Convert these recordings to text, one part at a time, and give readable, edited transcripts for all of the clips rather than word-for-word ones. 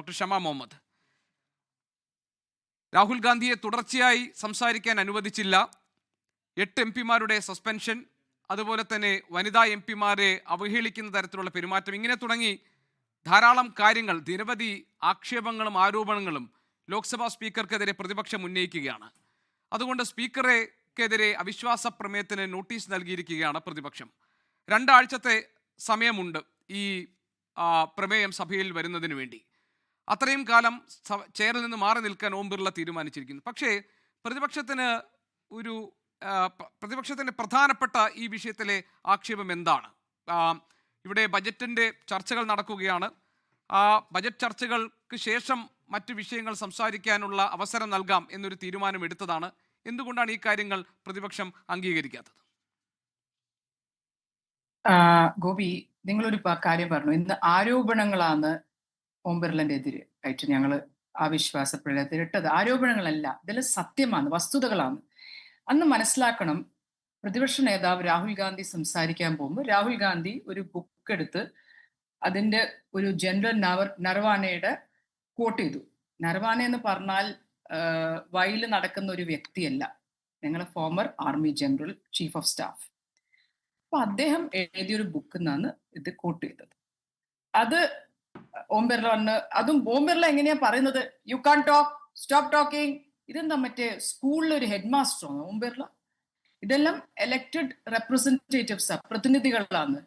Doctor Shama Muhammad. Rahul ഗാന്ധിയെ തുടർച്ചയായി സംസാരിക്കാൻ അനുവദിച്ചില്ല, 8 എംപിമാരുടെ സസ്പെൻഷൻ, അതുപോലെ തന്നെ വനിതാ എംപിമാരെ അവഹേളിക്കുന്ന തരത്തിലുള്ള പെരുമാറ്റം, ഇങ്ങനെ തുടങ്ങി ധാരാളം കാര്യങ്ങൾ, നിരവധി ആക്ഷേപങ്ങളും ആരോപണങ്ങളും ലോക്സഭാ സ്പീക്കർക്കെതിരെ പ്രതിപക്ഷം ഉന്നയിക്കുകയാണ്. അതുകൊണ്ട് സ്പീക്കറെക്കെതിരെ അവിശ്വാസ പ്രമേയത്തിന് നോട്ടീസ് നൽകിയിരിക്കുകയാണ് പ്രതിപക്ഷം. 2 ആഴ്ചത്തെ സമയമുണ്ട് ഈ പ്രമേയം സഭയിൽ വരുന്നതിന് വേണ്ടി. അത്രയും കാലം ചെയറിൽ നിന്ന് മാറി നിൽക്കാൻ ഓം ബിർള തീരുമാനിച്ചിരിക്കുന്നു. പക്ഷേ പ്രതിപക്ഷത്തിൻ്റെ പ്രധാനപ്പെട്ട ഈ വിഷയത്തിലെ ആക്ഷേപം എന്താണ്? ഇവിടെ ബജറ്റിൻ്റെ ചർച്ചകൾ നടക്കുകയാണ്. ആ ബജറ്റ് ചർച്ചകൾക്ക് ശേഷം മറ്റു വിഷയങ്ങൾ സംസാരിക്കാനുള്ള അവസരം നൽകാം എന്നൊരു തീരുമാനം എടുത്തതാണ്. എന്തുകൊണ്ടാണ് ഈ കാര്യങ്ങൾ പ്രതിപക്ഷം അംഗീകരിക്കാത്തത്? ഗോപി, നിങ്ങളൊരു കാര്യം പറഞ്ഞു, ഇന്ന് ആരോപണങ്ങളാണ് ഓം ബിർളന്റെ എതിരെ ആയിട്ട് ഞങ്ങൾ അവിശ്വാസ പ്രമേയത്തിൽ ഇട്ടത്. ആരോപണങ്ങളല്ല, ഇതെല്ലാം സത്യമാണ്, വസ്തുതകളാണ്. അന്ന് മനസ്സിലാക്കണം, പ്രതിപക്ഷ നേതാവ് രാഹുൽ ഗാന്ധി സംസാരിക്കാൻ പോകുമ്പോൾ രാഹുൽ ഗാന്ധി ഒരു ബുക്ക് എടുത്ത് അതിൻ്റെ ഒരു ജനറൽ നരവാനയുടെ കോട്ട് ചെയ്തു. നരവാന എന്ന് പറഞ്ഞാൽ വയലിൽ നടക്കുന്ന ഒരു വ്യക്തിയല്ല, ഞങ്ങളെ former army general, chief of staff. അപ്പൊ അദ്ദേഹം എഴുതിയൊരു ബുക്കിൽ നിന്നാണ് ഇത് കോട്ട് ചെയ്തത്. അത് ഓം ബിർള വന്ന്, അതും ഓം ബിർള എങ്ങനെയാ പറയുന്നത്, you can talk, stop talking. ഇതെന്താ മറ്റേ സ്കൂളിലെ ഒരു ഹെഡ് മാസ്റ്ററാണ് ഓം ബിർള? ഇതെല്ലാം എലക്റ്റഡ് റെപ്രസെന്റേറ്റീവ്സാ, പ്രതിനിധികളാണ്,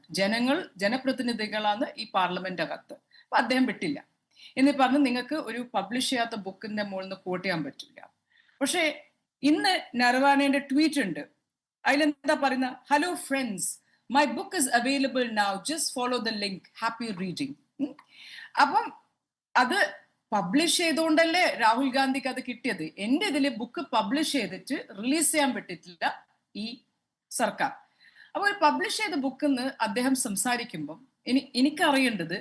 ജനപ്രതിനിധികളാണ് ഈ പാർലമെന്റ് അകത്ത്. അപ്പൊ അദ്ദേഹം വിട്ടില്ല എന്ന് പറഞ്ഞ് നിങ്ങൾക്ക് ഒരു പബ്ലിഷ് ചെയ്യാത്ത ബുക്കിന്റെ മുകളിൽ നിന്ന് കോട്ട് ചെയ്യാൻ പറ്റില്ല. പക്ഷെ ഇന്ന് നരവാനയുടെ ട്വീറ്റ് ഉണ്ട്, അതിലെന്താ പറയുന്ന, hello friends, my book is available now, just follow the link, happy reading. അപ്പം അത് പബ്ലിഷ് ചെയ്തുകൊണ്ടല്ലേ രാഹുൽ ഗാന്ധിക്ക് അത് കിട്ടിയത്. എൻ്റെ ഇതിൽ ബുക്ക് പബ്ലിഷ് ചെയ്തിട്ട് റിലീസ് ചെയ്യാൻ പറ്റിയിട്ടില്ല ഈ സർക്കാർ. അപ്പോൾ പബ്ലിഷ് ചെയ്ത ബുക്കിൽ നിന്ന് അദ്ദേഹം സംസാരിക്കുമ്പം എനിക്കറിയേണ്ടത്,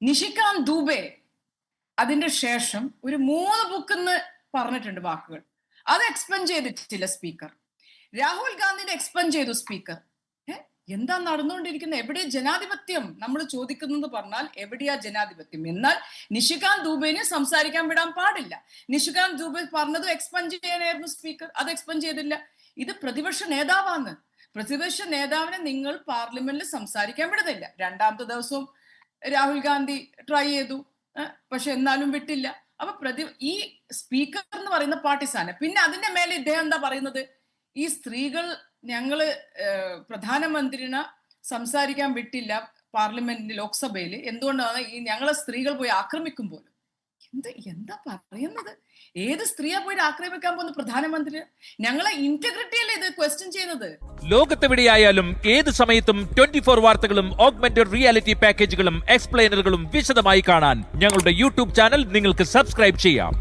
നിഷികാന്ത് ദൂബെ അതിന്റെ ശേഷം ഒരു 3 ബുക്കെന്ന് പറഞ്ഞിട്ടുണ്ട് വാക്കുകൾ. അത് എക്സ്പെൻഡ് ചെയ്തിട്ടില്ല സ്പീക്കർ. രാഹുൽ ഗാന്ധിനെ എക്സ്പെൻഡ് ചെയ്തു സ്പീക്കർ. എന്താ നടന്നുകൊണ്ടിരിക്കുന്നത്? എവിടെയാ ജനാധിപത്യം? നമ്മൾ ചോദിക്കുന്നത് പറഞ്ഞാൽ എവിടെയാ ജനാധിപത്യം? എന്നാൽ നിഷികാന്ത് ദൂബെനെ സംസാരിക്കാൻ വിടാൻ പാടില്ല. നിഷികാന്ത് ദൂബെ പറഞ്ഞത് എക്സ്പെൻഡ് ചെയ്യാനായിരുന്നു സ്പീക്കർ, അത് എക്സ്പെൻഡ് ചെയ്തില്ല. ഇത് പ്രതിപക്ഷ നേതാവാണ്. പ്രതിപക്ഷ നേതാവിനെ നിങ്ങൾ പാർലമെന്റിൽ സംസാരിക്കാൻ വിടുന്നില്ല. 2ാമത്തെ ദിവസവും രാഹുൽ ഗാന്ധി ട്രൈ ചെയ്തു, പക്ഷെ എന്നാലും വിട്ടില്ല. അപ്പൊ ഈ സ്പീക്കർ എന്ന് പറയുന്ന പാർട്ടിസാണ്. പിന്നെ അതിന്റെ മേലെ ഇദ്ദേഹം എന്താ പറയുന്നത്, ഈ സ്ത്രീകൾ ഞങ്ങള് പ്രധാനമന്ത്രിനെ സംസാരിക്കാൻ വിട്ടില്ല പാർലമെന്റിൽ, ലോക്സഭയിൽ. എന്തുകൊണ്ടാണ് ഈ ഞങ്ങളെ സ്ത്രീകൾ പോയി ആക്രമിക്കുമ്പോൾ? എന്താ പറയുന്നത്? ഏത് സ്ത്രീയാ പോയി ആക്രമിക്കാൻ പോകുന്ന പ്രധാനമന്ത്രി? ഞങ്ങളെ ഇന്റഗ്രിറ്റിയല്ലേ ഇത് ക്വസ്റ്റ്യൻ ചെയ്യുന്നത്? ലോകത്തെവിടെയായാലും ഏത് സമയത്തും 24 വാർത്തകളും ഓഗ്മെന്റഡ് റിയാലിറ്റി പാക്കേജുകളും എക്സ്പ്ലെയിനറുകളും വിശദമായി കാണാൻ ഞങ്ങളുടെ യൂട്യൂബ് ചാനൽ നിങ്ങൾക്ക് സബ്സ്ക്രൈബ് ചെയ്യാം.